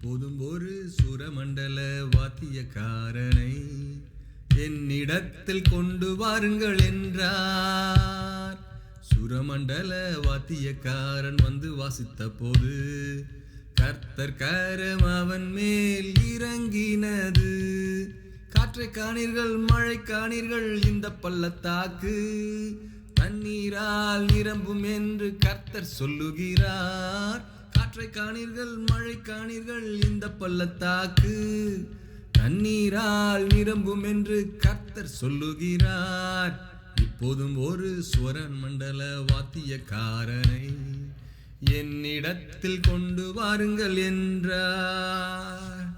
இப்போதும் ஒரு சுரமண்டல வாத்தியக்காரனை என்னிடத்தில் கொண்டு வாருங்கள் என்றார். சுரமண்டல வாத்தியக்காரன் வந்து வாசித்த போது கர்த்தர் கரம் அவன் மேல் இறங்கினது. காற்றை காணீர்கள், மழை காணீர்கள், இந்த பள்ளத்தாக்கு தண்ணீரால் நிரம்பும் என்று கர்த்தர் சொல்லுகிறார். காற்றை காணீர்கள், மழை காணீர்கள், இந்த பள்ளத்தாக்கு தண்ணீரால் நிரம்பும் என்று கர்த்தர் சொல்லுகிறார். இப்போதும் ஒரு ஸ்வரன் மண்டல வாத்தியக்காரனை என்னிடத்தில் கொண்டு வாருங்கள் என்றார்.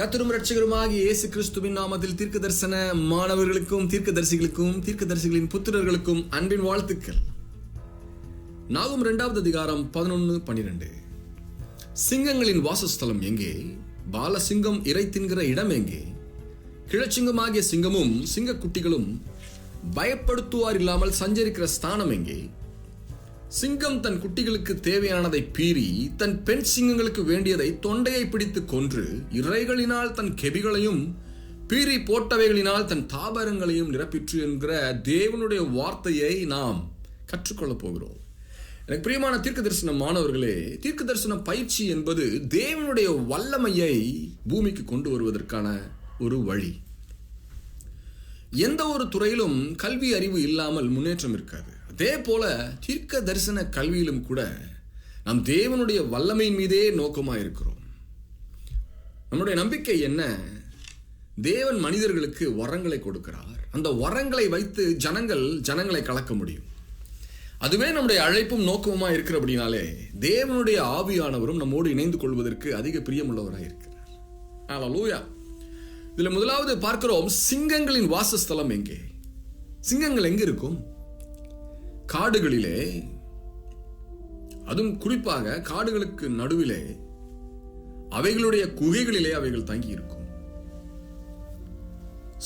கர்த்தரும் இரட்சகருமாகிய இயேசு கிறிஸ்துவின் நாமத்தில் தீர்க்க தரிசன மாணவர்களுக்கும் தீர்க்கதரிசிகளின் புத்திரர்களுக்கும் அன்பின் வாழ்த்துக்கள். நாகும் 2வது அதிகாரம் 11-12. சிங்கங்களின் வாசஸ்தலம் எங்கே? பாலசிங்கம் இறை தின்கிற இடம் எங்கே? கிழச்சிங்கமாகிய சிங்கமும் சிங்க குட்டிகளும் பயப்படுத்துவார் இல்லாமல் சஞ்சரிக்கிற ஸ்தானம் எங்கே? சிங்கம் தன் குட்டிகளுக்கு தேவையானதை பீறி தன் பெண் சிங்கங்களுக்கு வேண்டியதை தொண்டையை பிடித்து கொன்று இறைகளினால் தன் கெபிகளையும் பீறி போட்டவைகளினால் தன் தாபரங்களையும் நிரப்பிற்று என்கிற தேவனுடைய வார்த்தையை நாம் கற்றுக்கொள்ளப் போகிறோம். எனக்கு பிரியமான தீர்க்க தரிசன மாணவர்களே, தீர்க்க தரிசன பயிற்சி என்பது தேவனுடைய வல்லமையை பூமிக்கு கொண்டு வருவதற்கான ஒரு வழி. எந்த ஒரு துறையிலும் கல்வி அறிவு இல்லாமல் முன்னேற்றம் இருக்காது. அதே போல தீர்க்க தரிசன கல்வியிலும் கூட நாம் தேவனுடைய வல்லமையின் மீதே நோக்கமாக இருக்கிறோம். நம்முடைய நம்பிக்கை என்ன? தேவன் மனிதர்களுக்கு வரங்களை கொடுக்கிறார். அந்த வரங்களை வைத்து ஜனங்களை கலக்க முடியும். அதுவே நம்முடைய அழைப்பும் நோக்கமுமா இருக்கிறபடினாலே தேவனுடைய ஆவியானவரும் நம்மோடு இணைந்து கொள்வதற்கு அதிக பிரியமுள்ளவராக இருக்கிறார். ஹல்லேலூயா. இதுல முதலாவது பார்க்கிறோம், சிங்கங்களின் வாசஸ்தலம் எங்கே? சிங்கங்கள் எங்க இருக்கும்? காடுகளிலே, அதுவும் குறிப்பாக காடுகளுக்கு நடுவிலே அவைகளுடைய குகைகளிலே அவைகள் தங்கி இருக்கும்.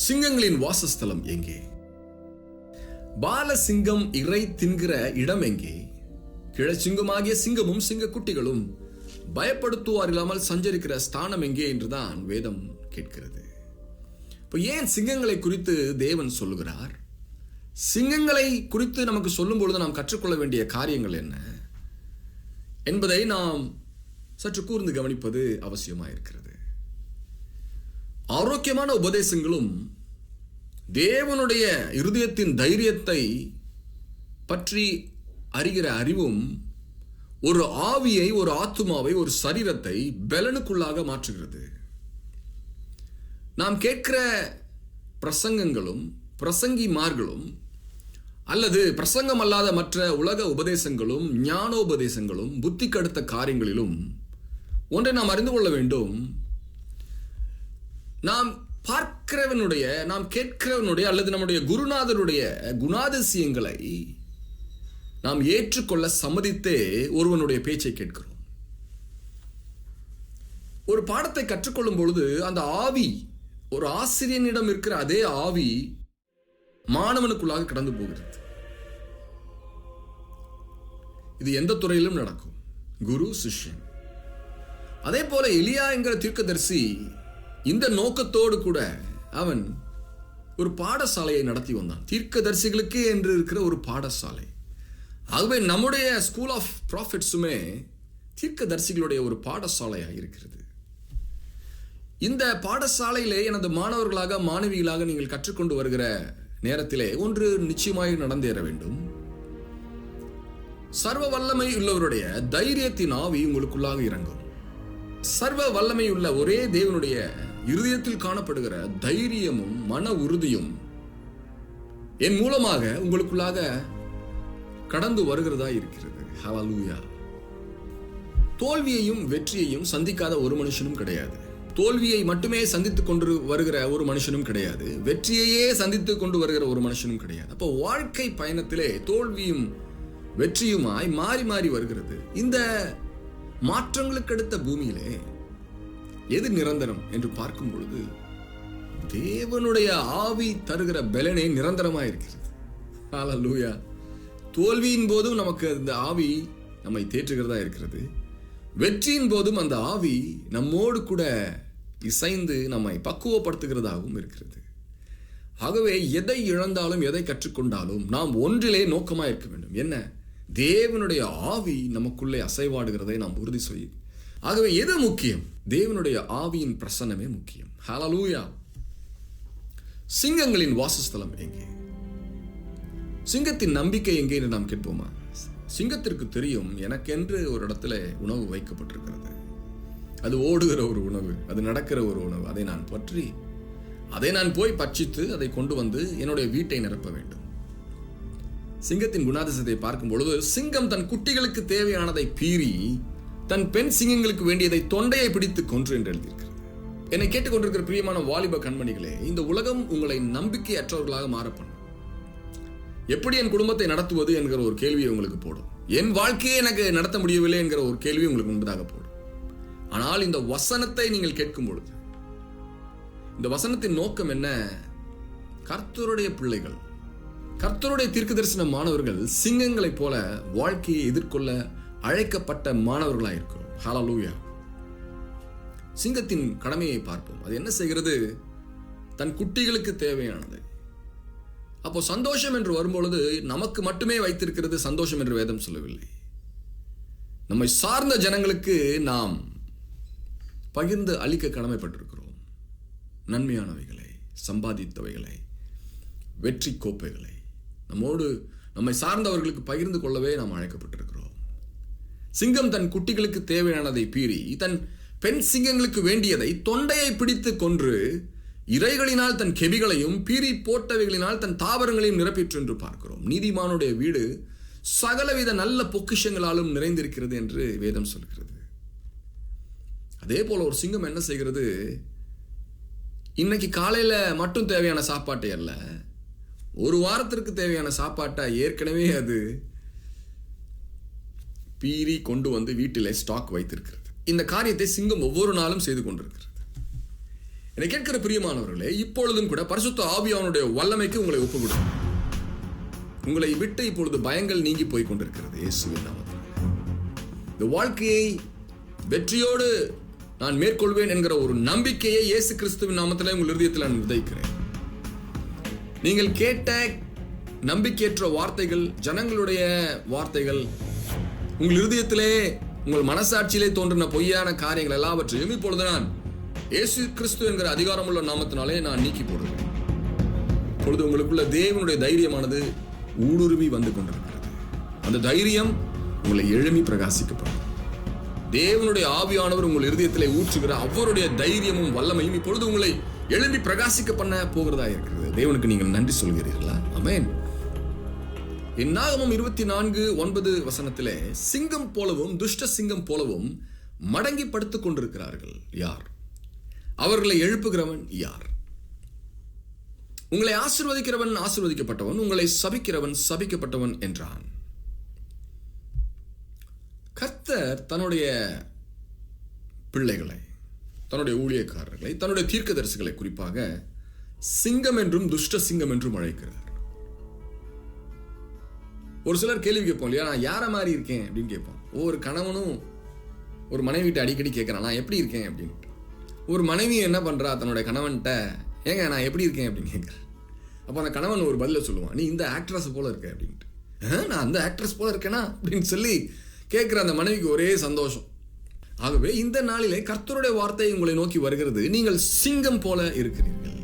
சிங்கங்களின் வாசஸ்தலம் எங்கே? பாலசிங்கம் இறை தின்கிற இடம் எங்கே? கிழச்சிங்கமாகிய சிங்கமும் சிங்க குட்டிகளும் பயப்படுத்துவார் இல்லாமல் சஞ்சரிக்கிற ஸ்தானம் எங்கே என்றுதான் வேதம் கேட்கிறது. இப்போ ஏன் சிங்கங்களை குறித்து தேவன் சொல்லுகிறார்? சிங்கங்களை குறித்து நமக்கு சொல்லும் பொழுது நாம் கற்றுக்கொள்ள வேண்டிய காரியங்கள் என்ன என்பதை நாம் சற்று கூர்ந்து கவனிப்பது அவசியமாயிருக்கிறது. ஆரோக்கியமான உபதேசங்களும் தேவனுடைய இருதயத்தின் தைரியத்தை பற்றி அறிகிற அறிவும் ஒரு ஆவியை, ஒரு ஆத்துமாவை, ஒரு சரீரத்தை பலனுக்குள்ளாக மாற்றுகிறது. நாம் கேட்கிற பிரசங்கங்களும் பிரசங்கிமார்களும் அல்லது பிரசங்கம் அல்லாத மற்ற உலக உபதேசங்களும் ஞானோபதேசங்களும் புத்திக்கு அடுத்த காரியங்களிலும் ஒன்றை நாம் அறிந்து கொள்ள வேண்டும். நாம் பார்க்கிறவனுடைய, நாம் கேட்கிறவனுடைய அல்லது நம்முடைய குருநாதருடைய குணாதிசயங்களை நாம் ஏற்றுக்கொள்ள சம்மதித்தே ஒருவனுடைய பேச்சை கேட்கிறோம். ஒரு பாடத்தை கற்றுக்கொள்ளும் பொழுது அந்த ஆவி, ஒரு ஆசிரியனிடம் இருக்கிற அதே ஆவி மாணவனுக்குள்ளாக கடந்து போகிறது. இது எந்த துறையிலும் நடக்கும். குரு சிஷ்யன். அதே போல எலியா என்கிற தீர்க்கதரிசி இந்த நோக்கத்தோடு கூட அவன் ஒரு பாடசாலையை நடத்தி வந்தான். தீர்க்கதரிசிகளுக்கு என்று இருக்கிற ஒரு பாடசாலை. ஆகவே நம்முடைய ஸ்கூல் ஆஃப் ப்ராஃபிட்ஸுமே தீர்க்கதரிசிகளுடைய ஒரு பாடசாலையாக இருக்கிறது. இந்த பாடசாலையிலே எனது மாணவர்களாக மாணவிகளாக நீங்கள் கற்றுக்கொண்டு வருகிற நேரத்திலே ஒன்று நிச்சயமாக நடந்தேற வேண்டும். சர்வ வல்லமை உள்ளவருடைய தைரியத்தின் ஆவி உங்களுக்குள்ளாக இறங்கும். சர்வ வல்லமை உள்ள ஒரே தேவனுடைய இருதயத்தில் காணப்படுகிற தைரியமும் மன உறுதியும் என் மூலமாக உங்களுக்குள்ளாக கடந்து வருகிறதா இருக்கிறது. ஹல்லேலூயா. தோல்வியையும் வெற்றியையும் சந்திக்காத ஒரு மனுஷனும் கிடையாது. தோல்வியை மட்டுமே சந்தித்துக் கொண்டு வருகிற ஒரு மனுஷனும் கிடையாது. வெற்றியையே சந்தித்துக் கொண்டு வருகிற ஒரு மனுஷனும் கிடையாது. அப்போ வாழ்க்கை பயணத்திலே தோல்வியும் வெற்றியுமாய் மாறி மாறி வருகிறது. இந்த மாற்றங்களுக்கு அடுத்த பூமியிலே எது நிரந்தரம் என்று பார்க்கும் பொழுது தேவனுடைய ஆவி தருகிற பலனே நிரந்தரமாக இருக்கிறது. ஹல்லேலூயா. தோல்வியின் போதும் நமக்கு இந்த ஆவி நம்மை தேற்றுகிறதா இருக்கிறது. வெற்றியின் போதும் அந்த ஆவி நம்மோடு கூட இசைந்து நம்மை பக்குவப்படுத்துகிறதாகவும் இருக்கிறது. ஆகவே எதை இழந்தாலும் எதை கற்றுக்கொண்டாலும் நாம் ஒன்றிலே நோக்கமாக இருக்க வேண்டும். என்ன? தேவனுடைய ஆவி நமக்குள்ளே அசைவாடுகிறதை நாம் உறுதி செய்யும். ஆகவே எது முக்கியம்? தேவனுடைய ஆவியின் பிரசன்னமே முக்கியம். ஹல்லேலூயா. சிங்கங்களின் வாசஸ்தலம் எங்கே? சிங்கத்தின் நம்பிக்கை எங்கே என்று நாம் கேட்போமா? சிங்கத்திற்கு தெரியும், எனக்கென்று ஒரு இடத்துல உணவு வைக்கப்பட்டிருக்கிறது. அது ஓடுகிற ஒரு உணவு, அது நடக்கிற ஒரு உணவு. அதை நான் போய் பட்சித்து அதை கொண்டு வந்து என்னுடைய வீட்டை நிரப்ப வேண்டும். சிங்கத்தின் குணாதிசயத்தை பார்க்கும் பொழுது, சிங்கம் தன் குட்டிகளுக்கு தேவையானதை பீறி தன் பெண் சிங்கங்களுக்கு வேண்டியதை தொண்டையை பிடித்து கொன்று என்று எழுதியிருக்கிறது. என்னை கேட்டுக்கொண்டிருக்கிற பிரியமான வாலிப கண்மணிகளே, இந்த உலகம் உங்களை நம்பிக்கையற்றவர்களாக மாற பண்ணும். எப்படி என் குடும்பத்தை நடத்துவது என்கிற ஒரு கேள்வியை உங்களுக்கு போடும். என் வாழ்க்கையை எனக்கு நடத்த முடியவில்லை என்கிற ஒரு கேள்வி உங்களுக்கு முன்பதாக போடும். ஆனால் இந்த வசனத்தை நீங்கள் கேட்கும் பொழுது, இந்த வசனத்தின் நோக்கம் என்ன? கர்த்தருடைய பிள்ளைகள், கர்த்தருடைய தீர்க்கதரிசன மாணவர்கள் சிங்கங்களைப் போல வாழ்க்கையை எதிர்கொள்ள அழைக்கப்பட்ட மாணவர்களாக இருக்கிறோம். ஹல்லேலூயா. சிங்கத்தின் கடமையை பார்ப்போம். அது என்ன செய்கிறது? தன் குட்டிகளுக்கு தேவையானது. அப்போ சந்தோஷம் என்று வரும்பொழுது நமக்கு மட்டுமே வைத்திருக்கிறது சந்தோஷம் என்று வேதம் சொல்லவில்லை. நம்மை சார்ந்த ஜனங்களுக்கு நாம் பகிர்ந்து அளிக்க கடமைப்பட்டிருக்கிறோம். நன்மையானவைகளை, சம்பாதித்தவைகளை, வெற்றி கோப்பைகளை நம்மை சார்ந்தவர்களுக்கு பகிர்ந்து கொள்ளவே நாம் அழைக்கப்பட்டிருக்கிறோம். சிங்கம் தன் குட்டிகளுக்கு தேவையானதை பீறி தன் பெண் சிங்கங்களுக்கு வேண்டியதை தொண்டையை பிடித்து கொன்று இரைகளினால் தன் கெபிகளையும் பீறி போட்டவைகளினால் தன் தாவரங்களையும் நிரப்பிற்று என்று பார்க்கிறோம். நீதிமானுடைய வீடு சகலவித நல்ல பொக்கிஷங்களாலும் நிறைந்திருக்கிறது என்று வேதம் சொல்கிறது. அதே போல ஒரு சிங்கம் என்ன செய்கிறது? இன்னைக்கு காலையில மட்டும் தேவையான சாப்பாட்டை அல்ல, ஒரு வாரத்திற்கு தேவையான சாப்பாட்டை ஏற்கனவே அது பீறி கொண்டு வந்து வீட்டிலே ஸ்டாக் வைத்திருக்கிறது. இந்த காரியத்தை சிங்கம் ஒவ்வொரு நாளும் செய்து கொண்டிருக்கிறது. என்னை கேட்கிற பிரியமானவர்களே, இப்பொழுதும் கூட பரிசுத்த ஆவியானுடைய வல்லமைக்கு உங்களை ஒப்புக்கொடுங்க. உங்களை விட்டு இப்பொழுது பயங்கள் நீங்கி போய் கொண்டிருக்கிறது இயேசுவின் நாமத்தில். இந்த வாழ்க்கையை வெற்றியோடு நான் மேற்கொள்வேன் என்கிற ஒரு நம்பிக்கையை இயேசு கிறிஸ்துவின் நாமத்தில் உங்கள் இருதயத்தில் நான் விதைக்கிறேன். நீங்கள் கேட்ட நம்பிக்கையற்ற வார்த்தைகள், ஜனங்களுடைய வார்த்தைகள், உங்கள் இருதயத்திலே உங்கள் மனசாட்சியிலே தோன்றின பொய்யான காரியங்கள் எல்லாவற்றையும் இப்பொழுது நான் இயேசு கிறிஸ்து என்கிற அதிகாரமுள்ள நாமத்தினாலே நான் நீக்கி போடுவேன். இப்பொழுது உங்களுக்குள்ள தேவனுடைய தைரியமானது ஊடுருவி வந்து கொண்டிருக்கிறது. அந்த தைரியம் உங்களை எழுப்பி பிரகாசிக்கப்படும். தேவனுடைய ஆவியானவர் உங்கள் இருதயத்திலே ஊற்றுகிற அவருடைய தைரியமும் வல்லமையும் இப்பொழுது உங்களை எழுப்பி பிரகாசிக்க பண்ண போகிறதா இருக்கிறது. தேவனுக்கு நீங்கள் நன்றி சொல்கிறீர்களா? ஆமென். என்னாகமம் 24:9 சிங்கம் போலவும் துஷ்ட சிங்கம் போலவும் மடங்கி படுத்துக் கொண்டிருக்கிறார்கள் யார்? அவர்களை எழுப்புகிறவன் யார்? உங்களை ஆசீர்வதிக்கிறவன் ஆசீர்வதிக்கப்பட்டவன், உங்களை சபிக்கிறவன் சபிக்கப்பட்டவன் என்றான். கர்த்தர் தன்னுடைய பிள்ளைகளை, தன்னுடைய ஊழியக்காரர்களை, தன்னுடைய தீர்க்கதரிசிகளை குறிப்பாக சிங்கம் என்றும் துஷ்ட சிங்கம் என்றும் அழைக்கிறார். ஒரு சிலர் கேள்வி கேட்போம் இல்லையா, நான் யார மாதிரி இருக்கேன் அப்படின்னு கேட்போம். ஒவ்வொரு கணவனும் ஒரு மனைவிட்ட அடிக்கடி கேட்கிறான், நான் எப்படி இருக்கேன் அப்படின்னு. ஒரு மனைவி என்ன பண்றா, தன்னுடைய கணவன்கிட்ட ஏங்க நான் எப்படி இருக்கேன் அப்படின்னு கேட்கிறேன். அப்போ அந்த கணவன் ஒரு பதில சொல்லுவான், நீ இந்த ஆக்ட்ரஸ் போல இருக்க அப்படின்ட்டு. நான் அந்த ஆக்ட்ரஸ் போல இருக்கேனா அப்படின்னு சொல்லி கேட்கிற அந்த மனைவிக்கு ஒரே சந்தோஷம். ஆகவே இந்த நாளிலே கர்த்தருடைய வார்த்தை உங்களை நோக்கி வருகிறது. நீங்கள் சிங்கம் போல இருக்கிறீர்கள்,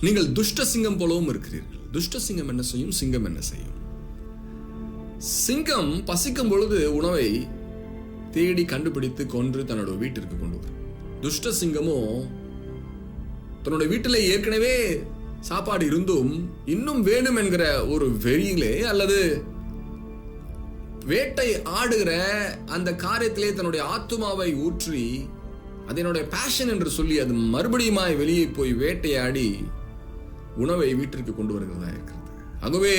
நீங்கள் துஷ்ட சிங்கம் போலவும் இருக்கிறீர்கள். துஷ்ட சிங்கம் என்ன செய்யும்? சிங்கம் என்ன செய்யும்? சிங்கம் பசிக்கும் பொழுது உணவை தேடி கண்டுபிடித்து கொன்று தன்னோட வீட்டிற்கு கொண்டு வரும். துஷ்ட சிங்கமோ தன்னுடைய வீட்டில் ஏற்கனவே சாப்பாடு இருந்தும் இன்னும் வேணும் என்கிற ஒரு வெறியிலே அல்லது வேட்டை ஆடுகிற அந்த காரியத்திலே தன்னுடைய ஆத்துமாவை ஊற்றி அதனுடைய பேஷன் என்று சொல்லி அது மறுபடியுமாய் வெளியே போய் வேட்டையாடி உணவை வீட்டிற்கு கொண்டு வருகிறதா இருக்கிறது. ஆகவே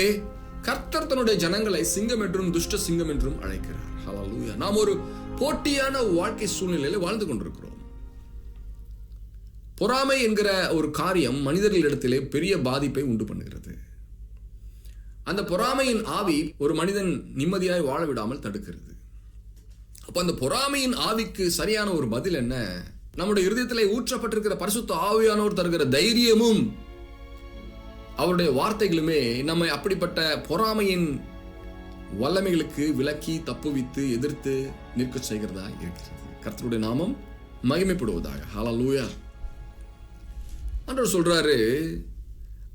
கர்த்தர் தன்னுடைய ஜனங்களை சிங்கம் என்றும் துஷ்ட சிங்கம் என்றும் அழைக்கிறார். ஹல்லேலூயா. நாம் ஒரு போட்டியான வாழ்க்கை சூழ்நிலையில் வாழ்ந்து கொண்டிருக்கிறோம். பொறாமை என்கிற ஒரு காரியம் மனிதர்களிடத்திலே பெரிய பாதிப்பை உண்டு பண்ணுகிறது. அந்த பொறாமையின் ஆவி ஒரு மனிதன் நிம்மதியாய் வாழ விடாமல் தடுக்கிறது. அப்ப அந்த பொறாமையின் ஆவிக்கு சரியான ஒரு பதில் என்ன? நம்முடைய இருதயத்திலே ஊற்றப்பட்டிருக்கிற பரிசுத்த ஆவியானவர் தருகிற தைரியமும் அவருடைய வார்த்தைகளுமே நம்மை அப்படிப்பட்ட பொறாமையின் வல்லமைகளுக்கு விலக்கி தப்புவித்து எதிர்த்து நிற்க செய்கிறதா இருக்கிறது. கர்த்தருடைய நாமம் மகிமைப்படுவதாக. ஹல்லேலூயா. ஆண்டவர் சொல்றாரு,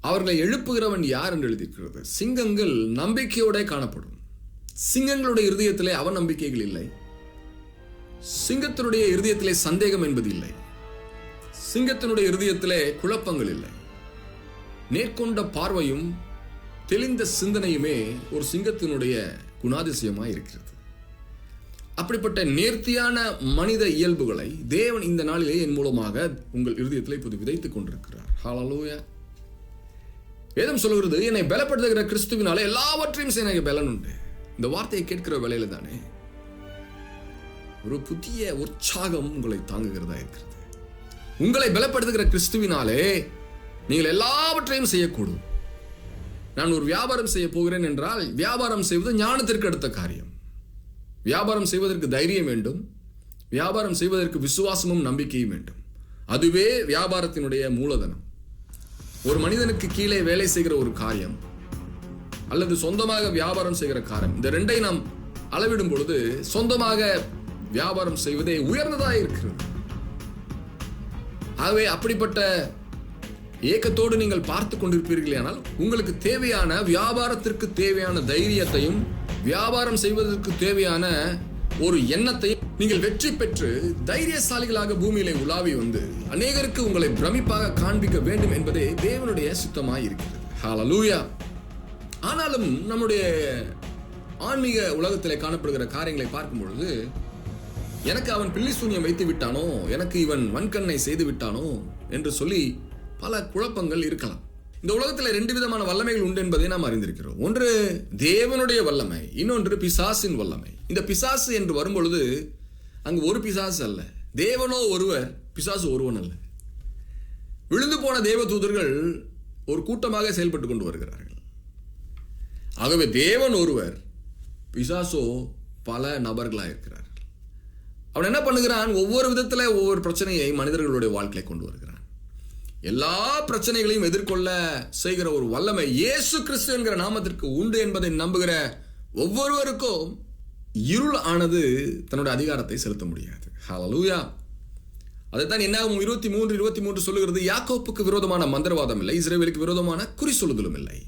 அவர்களை எழுப்புகிறவன் யார் என்று எழுதியிருக்கிறது. சிங்கங்கள் நம்பிக்கையோட காணப்படும். சிங்கங்களுடைய இருதயத்திலே அவநம்பிக்கைகள் இல்லை. சிங்கத்தினுடைய இருதயத்திலே சந்தேகம் என்பது இல்லை. சிங்கத்தினுடைய இருதயத்திலே குழப்பங்கள் இல்லை. நேர்கொண்ட பார்வையும் தெளிந்த சிந்தனையுமே ஒரு சிங்கத்தினுடைய குணாதிசயமாய் இருக்கிறது. அப்படிப்பட்ட நேர்த்தியான மனித இயல்புகளை தேவன் இந்த நாளிலே என் மூலமாக உங்கள் இருதயத்தில் இப்போது விதைத்துக் கொண்டிருக்கிறார். ஹல்லேலூயா. வேதம் சொல்கிறது, என்னை பலப்படுத்துகிற கிறிஸ்துவினாலே எல்லாவற்றையும் செய்ய எனக்கு பலன் உண்டு. இந்த வார்த்தையை கேட்கிற வேளையில தானே ஒரு புதிய உற்சாகம் உங்களை தாங்குகிறதா இருக்கிறது. உங்களை பலப்படுத்துகிற கிறிஸ்துவினாலே நீங்கள் எல்லாவற்றையும் செய்யக்கூடும். நான் ஒரு வியாபாரம் செய்ய போகிறேன் என்றால் வியாபாரம் செய்வது ஞானத்திற்கு அடுத்த காரியம். வியாபாரம் செய்வதற்கு தைரியம் வேண்டும். வியாபாரம் செய்வதற்கு விசுவாசமும் நம்பிக்கையும் வேண்டும். அதுவே வியாபாரத்தினுடைய மூலதனம். ஒரு மனிதனுக்கு கீழே வேலை செய்கிற ஒரு காரியம் அல்லது சொந்தமாக வியாபாரம் செய்கிற காரியம், இந்த ரெண்டை நாம் அளவிடும் பொழுது சொந்தமாக வியாபாரம் செய்வதே உயர்ந்ததாக இருக்கிறது. ஆகவே அப்படிப்பட்ட ஏக்கத்தோடு நீங்கள் பார்த்து கொண்டிருப்பீர்களே, ஆனால் உங்களுக்கு தேவையான வியாபாரத்திற்கு தேவையான தைரியத்தையும் வியாபாரம் செய்வதற்கு தேவையான ஒரு எண்ணத்தையும் நீங்கள் வெற்றி பெற்று தைரியசாலிகளாக பூமியிலே உலாவி வந்து அநேகருக்கு உங்களை பிரமிப்பாக காண்பிக்க வேண்டும் என்பதே தேவனுடைய சித்தமாய் இருக்கிறது. ஹல்லேலூயா. ஆனாலும் நம்முடைய ஆன்மீக உலகத்திலே காணப்படுகிற காரியங்களை பார்க்கும் பொழுது, எனக்கு அவன் பில்லி சூன்யம் வைத்து விட்டானோ, எனக்கு இவன் வன்கண்ணை செய்து விட்டானோ என்று சொல்லி பல குழப்பங்கள் இருக்கலாம். இந்த உலகத்தில் 2 விதமான வல்லமைகள் உண்டு என்பதை நாம் அறிந்திருக்கிறோம். ஒன்று தேவனுடைய வல்லமை, இன்னொன்று பிசாசின் வல்லமை. இந்த பிசாசு என்று வரும்பொழுது அங்கு ஒரு பிசாசு அல்ல, தேவனோ ஒருவர், பிசாசு ஒருவன் அல்ல. விழுந்து போன தேவ தூதர்கள் ஒரு கூட்டமாக செயல்பட்டு கொண்டு வருகிறார்கள். ஆகவே தேவன் ஒருவர், பிசாசோ பல நபர்களாக இருக்கிறார்கள். அவன் என்ன பண்ணுகிறான்? ஒவ்வொரு விதத்தில் ஒவ்வொரு பிரச்சனையை மனிதர்களுடைய வாழ்க்கையை கொண்டு வருகிறான். எல்லா பிரச்சனைகளையும் எதிர்கொள்ள செய்கிற ஒரு வல்லமை இயேசு கிறிஸ்து என்கிற நாமத்திற்கு உண்டு என்பதை நம்புகிற ஒவ்வொருவருக்கும் இருள் ஆனது தன்னுடைய அதிகாரத்தை செலுத்த முடியாது. ஹல்லேலூயா. அதைத்தான் என்னாகும் 23:23 சொல்லுகிறது, யாக்கோப்புக்கு விரோதமான மந்திரவாதம் இல்லை, இஸ்ரவேலுக்கு விரோதமான குறி சொல்லுதலும் இல்லை.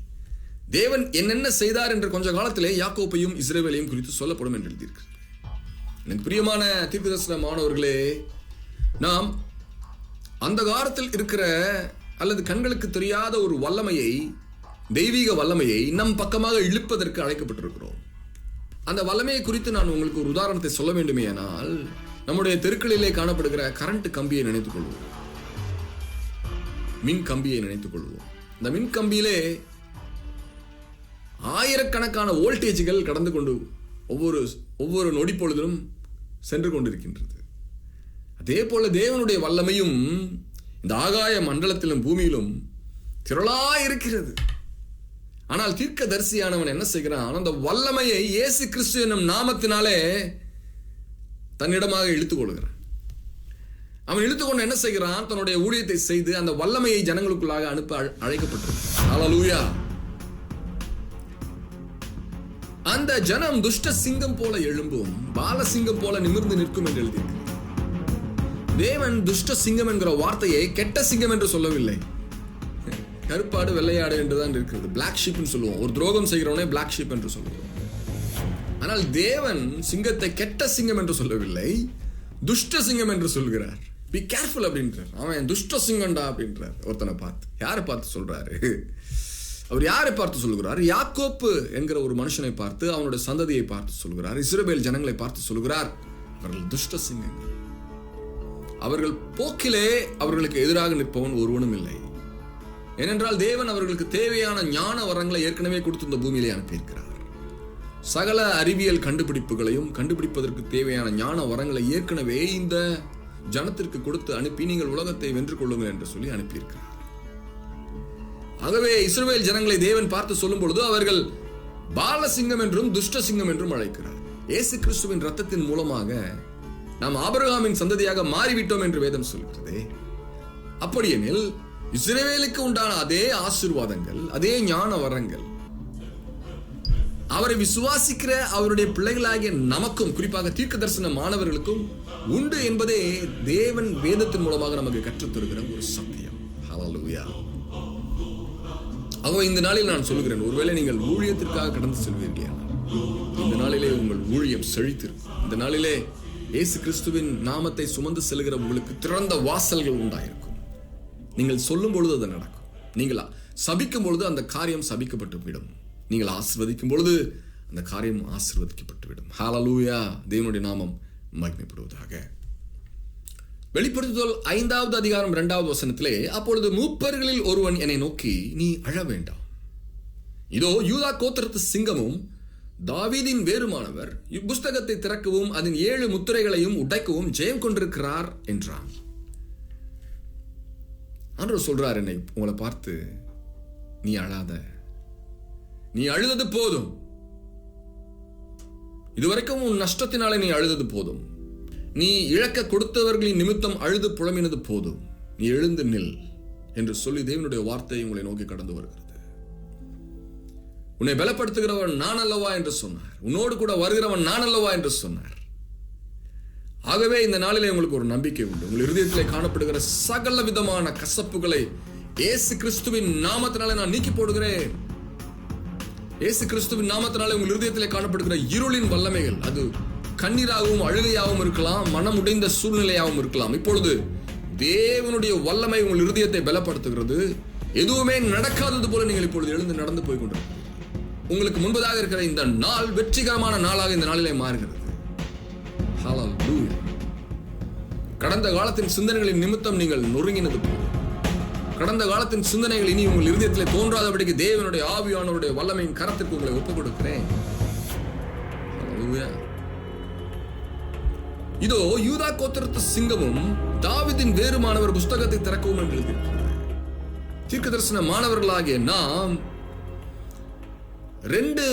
தேவன் என்னென்ன செய்தார் என்று கொஞ்ச காலத்திலே யாக்கோப்பையும் இஸ்ரவேலையும் குறித்து சொல்லப்படும் என்று எழுதியிருக்கிறது. எனக்கு பிரியமான தீர்க்கதரிசன மாணவர்களே, நாம் அந்த காலத்தில் இருக்கிற அல்லது கண்களுக்கு தெரியாத ஒரு வல்லமையை, தெய்வீக வல்லமையை நம் பக்கமாக இழுப்பதற்கு அழைக்கப்பட்டிருக்கிறோம். அந்த வல்லமையை குறித்து நான் உங்களுக்கு ஒரு உதாரணத்தை சொல்ல வேண்டுமே ஆனால், நம்முடைய தெருக்களிலே காணப்படுகிற கரண்ட் கம்பியை நினைத்துக் கொள்வோம். மின் கம்பியை நினைத்துக் கொள்வோம். இந்த மின் கம்பியிலே ஆயிரக்கணக்கான வோல்டேஜ்கள் கடந்து கொண்டு ஒவ்வொரு நொடி பொழுதிலும் சென்று கொண்டிருக்கின்றது. அதே போல தேவனுடைய வல்லமையும் இந்த ஆகாய மண்டலத்திலும் பூமியிலும் திரளாய் இருக்கிறது. ஆனால் தீர்க்கதரிசியானவன் என்ன செய்கிறான்? அந்த வல்லமையை இயேசு கிறிஸ்து என்னும் நாமத்தினாலே தன்னிடமாக இழுத்துக் கொள்கிறான். அவன் இழுத்துக்கொண்டு என்ன செய்கிறான்? தன்னுடைய ஊழியத்தை செய்து அந்த வல்லமையை ஜனங்களுக்குள்ளாக அனுப்ப அழைக்கப்பட்டிருக்கிறான். ஹல்லேலூயா. அந்த ஜனம் துஷ்ட சிங்கம் போல எழும்பும், பாலசிங்கம் போல நிமிர்ந்து நிற்கும் என்று எழுதியிருக்கிறார். தேவன் துஷ்ட சிங்கம் என்கிற வார்த்தையை கெட்ட சிங்கம் என்று சொல்லவில்லை. கருப்பாடு வெள்ளையாடு என்றுதான் இருக்கிறது. பிளாக் ஷீப் சொல்லுவோம். ஒரு துரோகம் செய்கிறவனே பிளாக் ஷீப் என்று சொல்லுவோம். ஆனால் தேவன் சிங்கத்தை கெட்ட சிங்கம் என்று சொல்லவில்லை, துஷ்ட சிங்கம் என்று சொல்கிறார். பி கேர்ஃபுல் அப்படின்றார். அவன் துஷ்ட சிங்கம்டா அப்படின்றார். ஒருத்தனை பார்த்து, யாரை பார்த்து சொல்றாரு? அவர் யாரை பார்த்து சொல்கிறார்? யாக்கோப்பு என்கிற ஒரு மனுஷனை பார்த்து, அவனுடைய சந்ததியை பார்த்து சொல்கிறார். இஸ்ரவேல் ஜனங்களை பார்த்து சொல்கிறார், அவர்கள் துஷ்ட சிங்கங்கள். அவர்கள் போக்கிலே அவர்களுக்கு எதிராக நிற்பவன் ஒருவனும் இல்லை. ஏனென்றால் தேவன் அவர்களுக்கு தேவையான ஞான வரங்களை ஏற்கனவே கொடுத்து இந்த பூமியிலே அனுப்பியிருக்கிறார். சகல அறிவியல் கண்டுபிடிப்புகளையும் கண்டுபிடிப்பதற்கு தேவையான ஞான வரங்களை ஏற்கனவே இந்த ஜனத்திற்கு கொடுத்து அனுப்பி, நீங்கள் உலகத்தை வென்று கொள்ளுங்கள் என்று சொல்லி அனுப்பியிருக்கிறார். ஆகவே இஸ்ரவேல் ஜனங்களை தேவன் பார்த்து சொல்லும் பொழுது அவர்கள் பாலசிங்கம் என்றும் துஷ்ட சிங்கம் என்றும் அழைக்கிறார். இயேசு கிறிஸ்துவின் இரத்தத்தின் மூலமாக நாம் ஆபிரகாமின் சந்ததியாக மாறிவிட்டோம் என்று வேதம் சொல்கிறது. அப்படியெனில் இஸ்ரவேலுக்கு உண்டான அதே ஆசீர்வாதங்கள், அதே ஞான வரங்கள் அவரை விசுவாசிக்கிற அவருடைய பிள்ளைகளாகிய நமக்கும், குறிப்பாக தீர்க்க தரிசன மாணவர்களுக்கும் உண்டு என்பதே தேவன் வேதத்தின் மூலமாக நமக்கு கற்றுத் தருகிற ஒரு சத்தியம். ஹல்லேலூயா. ஆகவே இந்த நாளில் நான் சொல்கிறேன், ஒருவேளை நீங்கள் ஊழியத்திற்காக கடந்து செல்வீர்கள், இந்த நாளிலே உங்கள் ஊழியம் செழித்திருக்கும். இந்த நாளிலே இயேசு கிறிஸ்துவின் நாமத்தை சுமந்து செல்கிற உங்களுக்கு திறந்த வாசல்கள் உண்டாயிருக்கும். நீங்கள் சொல்லும் பொழுது அது நடக்கும். நீங்கள் சபிக்கும் பொழுது அந்த காரியம் சபிக்கப்பட்டு விடும். நீங்கள் ஆசீர்வதிக்கும் பொழுது அந்த காரியம் ஆசீர்வதிக்கப்பட்டுவிடும். ஹல்லேலூயா. தேவனுடைய நாமம் மகிமைப்படுவதாக. வெளிப்படுத்துதல் 5வது அதிகாரம் 2வது வசனத்திலே, அப்பொழுது மூப்பர்களில் ஒருவன் என்னை நோக்கி, நீ அழ வேண்டாம், இதோ யூதா கோத்திரத்து சிங்கமும் தாவீதின் வேறுமானவர் இப்புஸ்தகத்தை திறக்கவும் அதன் 7 முத்திரைகளையும் உடைக்கவும் ஜெயம் கொண்டிருக்கிறார் என்றான். ஆண்டவர் சொல்றார் என்னை உங்களை பார்த்து, நீ அழாத, நீ அழுதது போதும், இதுவரைக்கும் உன் நஷ்டத்தினாலே நீ அழுதது போதும், நீ இழக்க கொடுத்தவர்களின் நிமித்தம் அழுது புலம்பினது போதும், நீ எழுந்து நில் என்று சொல்லி தேவனுடைய வார்த்தை உங்களை நோக்கி கடந்து வருகிறது. உன்னை பலப்படுத்துகிறவன் நான் அல்லவா என்று சொன்னார், உன்னோடு கூட வருகிறவன் நான் அல்லவா என்று சொன்னார். ஆகவே இந்த நாளிலே உங்களுக்கு ஒரு நம்பிக்கை உண்டு. உங்கள் இருதயத்திலே காணப்படுகிற சகல விதமான கசப்புகளை இயேசு கிறிஸ்துவின் நாமத்தினாலே நான் நீக்கி போடுகிறேன். இயேசு கிறிஸ்துவின் நாமத்தினாலே உங்கள் இருதயத்திலே காணப்படுகிற இருளின் வல்லமைகள், அது கண்ணீராகவும் அழுகையாகவும் இருக்கலாம், மனம் உடைந்த சூழ்நிலையாகவும் இருக்கலாம், இப்பொழுது தேவனுடைய வல்லமை உங்கள் இருதயத்தை பலப்படுத்துகிறது. எதுவுமே நடக்காதது போல நீங்கள் இப்பொழுது எழுந்து நடந்து போய் கொண்டிருக்கிறீர்கள். உங்களுக்கு முன்பதாக இருக்கிற இந்த நாள் வெற்றிகரமான நாளாக இந்த நாளிலே மாறுகிறது. ஹல்லேலூயா. கடந்த காலத்தின் சிந்தனைகளின் நிமித்தம் நீங்கள் நொறுங்கினது போல, கடந்த காலத்தின் சிந்தனைகள் இனி உங்கள் இருதயத்திலே தோன்றாதபடிக்கு தேவனுடைய ஆவியானவருடைய வல்லமையின் கரத்திற்கு உங்களை ஒப்புக் கொடுக்கிறேன். ஹல்லேலூயா. இதோ யூதா கோத்திரத்து சிங்கமும் தாவீதின் வேறுமானவர் புஸ்தகத்தை திறக்கவும் என்று எழுதியிருக்கிறது. தீர்க்க தரிசன மாணவர்களாகிய நாம் 2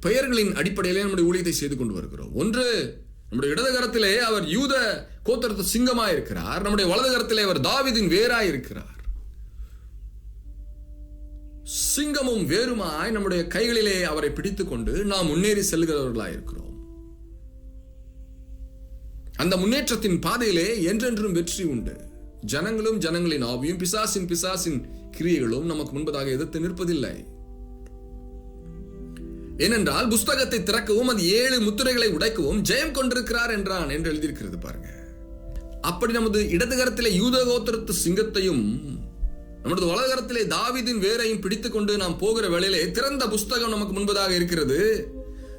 பெயர்களின் அடிப்படையிலே நம்முடைய ஊழியத்தை செய்து கொண்டு வருகிறோம். ஒன்று, நம்முடைய இடது கரத்திலே அவர் யூத கோத்திரத்து சிங்கமாய் இருக்கிறார், நம்முடைய வலது கரத்திலே அவர் தாவீதின் வேராய் இருக்கிறார். சிங்கமும் வேறுமாய் நம்முடைய கைகளிலே அவரை பிடித்துக் கொண்டு நாம் முன்னேறி செல்கிறவர்களாய் இருக்கிறோம். அந்த முன்னேற்றத்தின் பாதையிலே என்றென்றும் வெற்றி உண்டு. ஜனங்களும் ஜனங்களின் ஆவியும் பிசாசின் கிரியைகளும் நமக்கு முன்பதாக எதிர்த்து நிற்பதில்லை. ஏனென்றால் புஸ்தகத்தை திறக்கவும் அது 7 முத்திரைகளை உடைக்கவும் ஜெயம் கொண்டிருக்கிறார் என்றான் என்று எழுதியிருக்கிறது பாருங்க. அப்படி நமது இடது கரத்திலே யூத கோத்திரத்து சிங்கத்தையும் நமது வலது கரத்திலே தாவீதின் வேரையும் பிடித்துக் கொண்டு நாம் போகிற வேளையிலே திறந்த புஸ்தகம் நமக்கு முன்பதாக இருக்கிறது.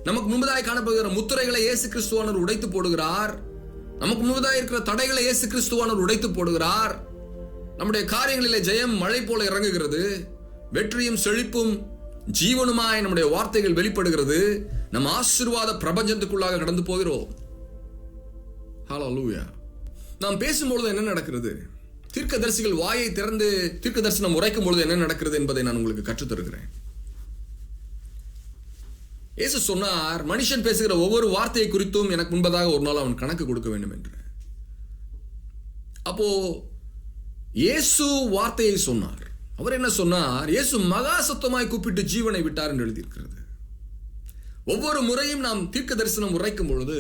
நமக்கு முன்பதாக காணப்படுகிற முத்திரைகளை இயேசு கிறிஸ்துவானவர் உடைத்து போடுகிறார். நமக்கு முன்பதாக இருக்கிற தடைகளை இயேசு கிறிஸ்துவானவர் உடைத்து போடுகிறார். நம்முடைய காரியங்களிலே ஜெயம் மழை போல இறங்குகிறது. வெற்றியும் செழிப்பும் ஜீவனுமாய் நம்முடைய வார்த்தைகள் வெளிப்படுகிறது. நம் ஆசீர்வாத பிரபஞ்சத்துக்குள்ளாக கடந்து போகிறோம். ஹல்லேலூயா. நாம் பேசும்பொழுது என்ன நடக்கிறது, தீர்க்கதரிசிகள் வாயை திறந்து தீர்க்க தரிசனம் உரைக்கும் பொழுது என்ன நடக்கிறது என்பதை நான் உங்களுக்கு கற்றுத் தருகிறேன். இயேசு சொன்னார், மனுஷன் பேசுகிற ஒவ்வொரு வார்த்தையை குறித்தும் எனக்கு முன்பதாக ஒரு நாள் அவன் கணக்கு கொடுக்க வேண்டும் என்று. அப்போ இயேசு வார்த்தையை சொன்னார். அவர் என்ன சொன்னார்? இயேசு மகா சத்தமாய் கூப்பிட்டு ஜீவனை விட்டார் என்று எழுதியிருக்கிறது. ஒவ்வொரு முறையும் நாம் தீர்க்க தரிசனம் உரைக்கும் பொழுது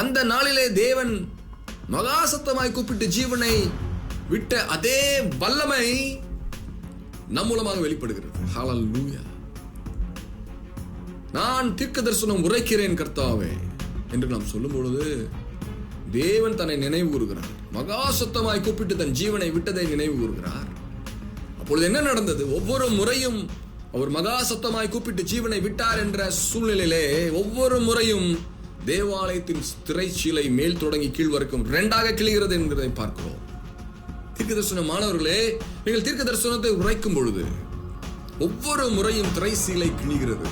அந்த நாளிலே தேவன் மகா சத்தமாய் கூப்பிட்டு ஜீவனை விட்ட அதே வல்லமை நம் மூலமாக வெளிப்படுகிறது. ஹல்லேலூயா. நான் தீர்க்க தரிசனம் உரைக்கிறேன் கர்த்தாவே என்று நாம் சொல்லும் பொழுது தேவன் தன்னை நினைவு கூறுகிறார். மகா சத்தமாய் கூப்பிட்டு தன் ஜீவனை விட்டதை நினைவு கூறுகிறார். அப்பொழுது என்ன நடந்தது? ஒவ்வொரு முறையும் அவர் மகா சத்தமாய் கூப்பிட்டு ஜீவனை விட்டார் என்ற சூழ்நிலையிலே ஒவ்வொரு முறையும் தேவாலயத்தின் திரைச்சீலை மேல் தொடங்கி கீழ் வரைக்கும் 2ஆக கிழிகிறது என்கிறதை பார்க்கிறோம். தீர்க்க தரிசன மாணவர்களே, நீங்கள் தீர்க்க தரிசனத்தை உரைக்கும் பொழுது ஒவ்வொரு முறையும் திரைச்சீலை கிழிகிறது.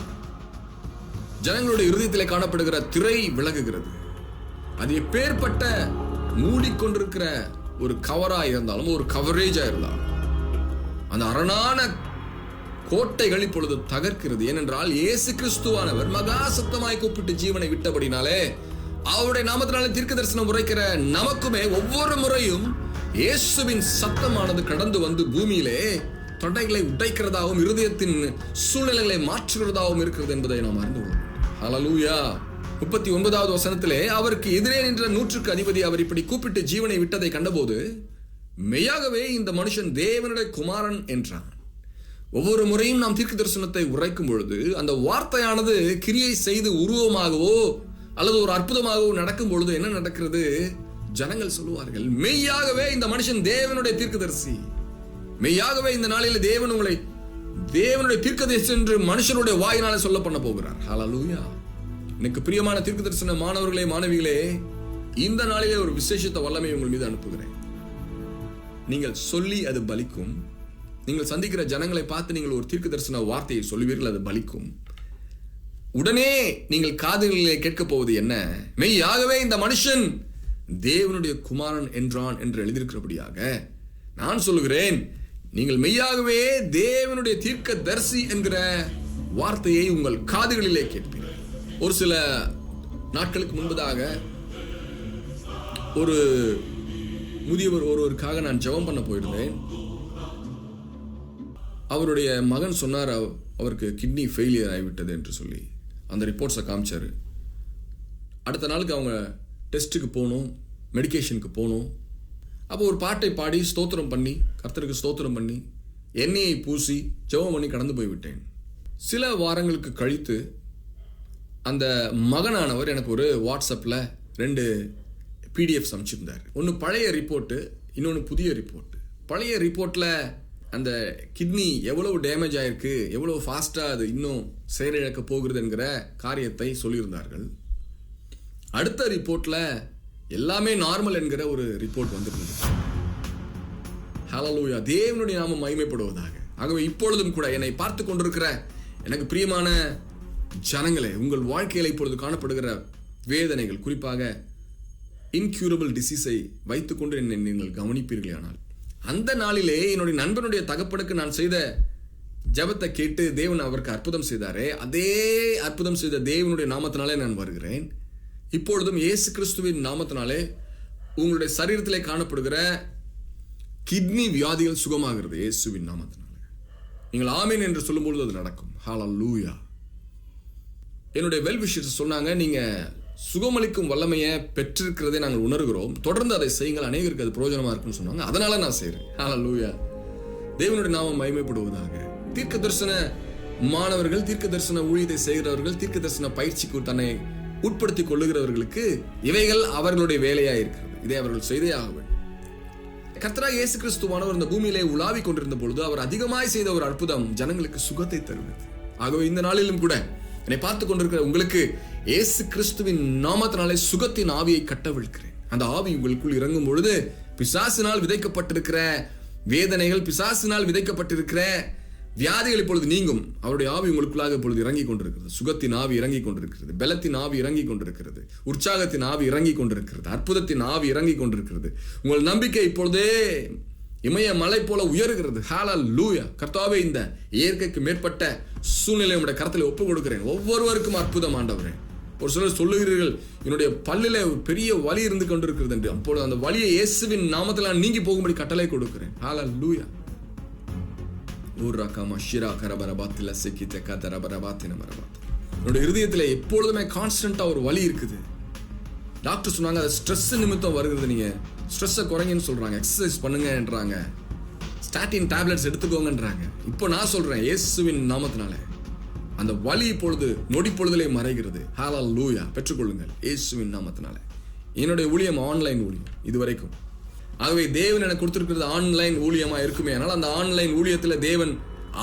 ஜனங்களுடைய இருதயத்திலே காணப்படுகிற திரை விலகுகிறது. அது எப்பேற்பட்ட மூடிக்கொண்டிருக்கிற ஒரு கவரா இருந்தாலும், ஒரு கவரேஜா இருந்தாலும், அந்த அரணான கோட்டைகள் இப்பொழுது தகர்க்கிறது. ஏனென்றால் இயேசு கிறிஸ்துவானவர் மகா சத்தமாய் கூப்பிட்டு ஜீவனை விட்டபடினாலே அவருடைய நாமத்தினாலே தீர்க்க தரிசனம் உரைக்கிற நமக்குமே ஒவ்வொரு முறையும் இயேசுவின் சத்தமானது கடந்து வந்து பூமியிலே தடைகளை உடைக்கிறதாகவும் இருதயத்தின் சூழ்நிலைகளை மாற்றுகிறதாகவும் இருக்கிறது என்பதை நாம் அறிந்து கொள்வோம். ஹல்லேலூயா. 39வது வசனத்திலே அவருக்கு எதிரே நின்ற 100க்கு அதிபதி அவர் இப்படி கூப்பிட்டு ஜீவனை விட்டதை கண்டபோது மெய்யாகவே இந்த மனுஷன் தேவனுடைய குமாரன் என்றான். ஒவ்வொரு முறையும் நாம் தீர்க்க தரிசனத்தை உரைக்கும் பொழுது அந்த வார்த்தையானது கிரியை செய்து உருவமாகவோ அல்லது ஒரு அற்புதமாகவோ நடக்கும் பொழுது என்ன நடக்கிறது? ஜனங்கள் சொல்லுவார்கள், மெய்யாகவே இந்த மனுஷன் தேவனுடைய தீர்க்கதரிசி, மெய்யாகவே இந்த நாளில் தேவன் உங்களை தேவனுடைய தீர்க்கதரிசி என்று மனுஷனுடைய வாயினாலே சொல்ல பண்ண போகிறார். ஹல்லேலூயா. எனக்கு பிரியமான தீர்க்க தரிசன மாணவர்களே, மாணவிகளே, இந்த நாளிலே ஒரு விசேஷத்த வல்லமை உங்கள் மீது அனுப்புகிறேன். நீங்கள் சொல்லி அது பலிக்கும். நீங்கள் சந்திக்கிற ஜனங்களை பார்த்து நீங்கள் ஒரு தீர்க்க தரிசன வார்த்தையை சொல்லுவீர்கள், அது பலிக்கும். உடனே நீங்கள் காதுகளிலே கேட்கப் போவது என்ன? மெய்யாகவே இந்த மனுஷன் தேவனுடைய குமாரன் என்றான் என்று எழுதியிருக்கிறபடியாக நான் சொல்லுகிறேன், நீங்கள் மெய்யாகவே தேவனுடைய தீர்க்க தரிசி என்கிற வார்த்தையை உங்கள் காதுகளிலே கேட்பீர்கள். ஒரு சில நாட்களுக்கு முன்பதாக ஒரு முதியவர் ஒருவருக்காக நான் ஜெபம் பண்ண போயிருந்தேன். அவருடைய மகன் சொன்னார், அவருக்கு கிட்னி ஃபெயிலியர் ஆகிவிட்டது என்று சொல்லி அந்த ரிப்போர்ட்ஸை காமிச்சார். அடுத்த நாளுக்கு அவங்க டெஸ்ட்டுக்கு போகணும், மெடிக்கேஷனுக்கு போகணும். அப்போ ஒரு பாட்டை பாடி ஸ்தோத்திரம் பண்ணி, கர்த்தருக்கு ஸ்தோத்திரம் பண்ணி, எண்ணெயை பூசி ஜெபம் பண்ணி கடந்து போய்விட்டேன். சில வாரங்களுக்கு கழித்து அந்த மகனானவர் எனக்கு ஒரு வாட்ஸ்அப்பில் 2 பிடிஎஃப்ஸ் அனுப்பிச்சிருந்தார். ஒன்று பழைய ரிப்போர்ட்டு, இன்னொன்று புதிய ரிப்போர்ட்டு. பழைய ரிப்போர்ட்டில் அந்த கிட்னி எவ்வளவு டேமேஜ் ஆயிருக்கு, எவ்வளவு ஃபாஸ்ட்டாக அது இன்னும் செயலிழக்க போகிறது என்கிற காரியத்தை சொல்லியிருந்தார்கள். அடுத்த ரிப்போர்ட்டில் எல்லாமே நார்மல் என்கிற ஒரு ரிப்போர்ட் வந்திருந்தது. ஹல்லேலூயா. தேவனுடைய நாமம் மகிமைப்படுவதாக. ஆகவே இப்பொழுதும் கூட என்னை பார்த்து கொண்டிருக்கிற எனக்கு பிரியமான ஜனங்களே, உங்கள் வாழ்க்கையில் இப்பொழுது காணப்படுகிற வேதனைகள், குறிப்பாக இன்க்யூரபிள் டிசீஸை வைத்துக்கொண்டு என்னை நீங்கள் கவனிப்பீர்களே, ஆனால் அந்த நாளிலே என்னுடைய நண்பனுடைய தகப்பனுக்கு நான் செய்த ஜெபத்தை கேட்டு தேவன் அவருக்கு அற்புதம் செய்தாரே, அதே அற்புதம் செய்த தேவனுடைய நாமத்தினாலே நான் வருகிறேன். இப்பொழுதும் இயேசு கிறிஸ்துவின் நாமத்தினாலே உங்களுடைய சரீரத்திலே காணப்படுகிற கிட்னி வியாதிகள் சுகமாகிறது இயேசுவின் நாமத்தினாலே. நீங்கள் ஆமீன் என்று சொல்லும்பொழுது அது நடக்கும். ஹல்லேலூயா. என்னுடைய வெல் விஷர்ஸ் சொன்னாங்க, நீங்க சுகமளிக்கும் வல்லமையை பெற்றிருக்கிறதை நாங்கள் உணர்கிறோம், தொடர்ந்து அதை செய்யுங்கள், அநேகருக்கு அது பிரயோஜனமா இருக்குன்னு சொன்னாங்க. அதனால நான் செய்கிறேன். ஹல்லேலூயா. தேவனுடைய நாமம் மகிமைப்படுவதாக. தீர்க்க தரிசன மாணவர்கள், தீர்க்க தரிசன ஊழியத்தை செய்கிறவர்கள், தீர்க்க தரிசன பயிற்சிக்கு தன்னை உட்படுத்திக் கொள்ளுகிறவர்களுக்கு இவைகள் அவர்களுடைய வேலையா இருக்கிறது. இதை அவர்கள் செய்தே ஆக வேண்டும். கர்த்தராகிய இயேசு கிறிஸ்துவானவர் இந்த பூமியிலே உலாவிக் கொண்டிருந்த பொழுது அவர் அதிகமாய் செய்த ஒரு அற்புதம் ஜனங்களுக்கு சுகத்தை தருவது. ஆகவே இந்த நாளிலும் கூட என்னை பார்த்து கொண்டிருக்கிற உங்களுக்கு இயேசு கிறிஸ்துவின் நாமத்தினாலே சுகத்தின் ஆவியை கட்டவிழ்க்கிறேன். அந்த ஆவி உங்களுக்குள் இறங்கும் பொழுது பிசாசினால் விதைக்கப்பட்டிருக்கிற வேதனைகள், பிசாசினால் விதைக்கப்பட்டிருக்கிற வியாதிகள் இப்பொழுது நீங்கும். அவருடைய ஆவி உங்களுக்குள்ளாக இப்பொழுது இறங்கி கொண்டிருக்கிறது. சுகத்தின் ஆவி இறங்கி கொண்டிருக்கிறது, பலத்தின் ஆவி இறங்கி கொண்டிருக்கிறது, உற்சாகத்தின் ஆவி இறங்கி கொண்டிருக்கிறது, அற்புதத்தின் ஆவி இறங்கி கொண்டிருக்கிறது. உங்கள் நம்பிக்கை இப்பொழுதே இமய மலை போல உயர்கிறது. ஹல்லேலூயா. கர்த்தாவே, இந்த இயற்கைக்கு மேற்பட்ட சூழ்நிலை உடைய கரத்தில் ஒப்புக் கொடுக்கிறேன். ஒவ்வொருவருக்கும் அற்புதம் ஆண்டவரே. ஒரு சிலர் சொல்லுகிறீர்கள், என்னுடைய பல்லில ஒரு பெரிய வலி இருந்து கொண்டிருக்கிறது என்று. அப்பொழுது அந்த வலியை இயேசுவின் நாமத்தில் நான் நீங்கி போகும்படி கட்டளை கொடுக்கிறேன். ஹல்லேலூயா. என்னுடைய இருதயத்தில் எப்பொழுதுமே கான்ஸ்டன்டா ஒரு வலி இருக்குது. டாக்டர் சொன்னாங்க, அது ஸ்ட்ரெஸ் நிமித்தம் வருகிறது, நீங்க ஸ்ட்ரெஸ்ஸை குறைங்கன்னு சொல்றாங்க, எக்ஸசைஸ் பண்ணுங்கன்றாங்க, ஸ்டாட்டின் டேப்லெட்ஸ் எடுத்துக்கோங்கன்றாங்க. இப்போ நான் சொல்றேன், இயேசுவின் நாமத்தினால அந்த வலி இப்பொழுது நொடி பொழுதிலே மறைகிறது. ஹல்லேலூயா. பெற்றுக்கொள்ளுங்கள் இயேசுவின் நாமத்தினால. என்னுடைய ஊழியம் ஆன்லைன் ஊழியம் இதுவரைக்கும். ஆகவே தேவன் எனக்கு கொடுத்திருக்கிறது ஆன்லைன் ஊழியமா இருக்குமே, ஆனால் அந்த ஆன்லைன் ஊழியத்தில் தேவன்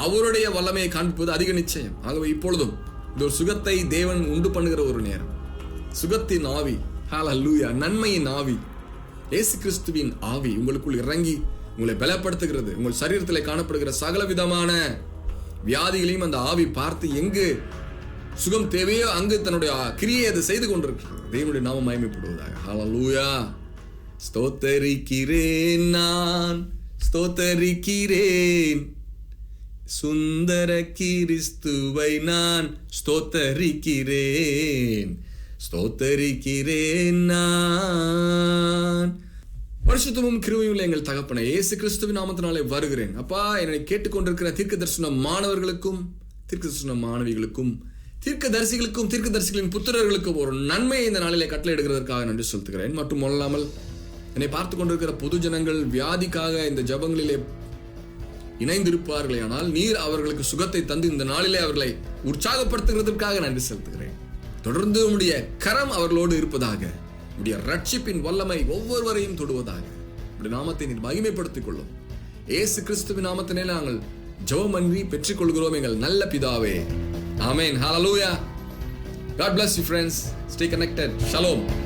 அவருடைய வல்லமையை காண்பிப்பது அதிக நிச்சயம். ஆகவே இப்பொழுதும் இது ஒரு சுகத்தை தேவன் உண்டு பண்ணுகிற ஒரு நேரம். சுகத்தின் ஆவி, ஹல்லேலூயா, நன்மையின் ஆவி, இயேசு கிறிஸ்துவின் ஆவி உங்களுக்குள் இறங்கி உங்களை பலப்படுத்துகிறது. உங்கள் சரீரத்தில் காணப்படுகிற சகல விதமான வியாதிகளையும் அந்த ஆவி பார்த்து எங்கு சுகம் தேவையோ அங்கு தன்னுடைய கிரியை அது செய்து கொண்டிருக்கிறது. தேவனுடைய நாமம் மகிமைப்படுவதாக. ஹல்லேலூயா. ஸ்தோத்தரிக்கிறேன், நான் ஸ்தோத்தரிக்கிறேன், சுந்தர கிறிஸ்துவை நான் ஸ்தோத்தரிக்கிறேன் நான். பரிசுத்தமும் கிருபையுள்ள எங்கள் தகப்பனே, இயேசு கிறிஸ்துவின் நாமத்தினாலே வருகிறேன். அப்பா, என்னை கேட்டுக்கொண்டிருக்கிற தீர்க்க தரிசன மாணவர்களுக்கும் தீர்க்க தரிசன மாணவிகளுக்கும் தீர்க்க தரிசிகளுக்கும் தீர்க்க தரிசிகளின் புத்திரர்களுக்கும் ஒரு நன்மையை இந்த நாளிலே கட்டளை எடுக்கிறதற்காக நன்றி செலுத்துகிறேன். மற்றும் அல்லாமல் என்னை பார்த்து கொண்டிருக்கிற பொது ஜனங்கள் வியாதிக்காக இந்த ஜபங்களிலே இணைந்திருப்பார்களே, ஆனால் நீர் அவர்களுக்கு சுகத்தை தந்து இந்த நாளிலே அவர்களை உற்சாகப்படுத்துகிறதற்காக நன்றி செலுத்துகிறேன். தொடர்ந்து உம்முடைய கரம் அவர்களோடு இருப்பதாக, உம்முடைய ரட்சிப்பின் வல்லமை ஒவ்வொருவரையும் தொடுவதாக. உம்முடைய நாமத்தை நீர் மகிமைப்படுத்திக் கொள்ளும். இயேசு கிறிஸ்துவின் நாமத்திலே நாங்கள் ஜெபமன்றி பெற்றுக் கொள்கிறோம் எங்கள் நல்ல பிதாவே. ஆமென். ஹல்லேலூயா. God bless you friends. Stay connected. Shalom.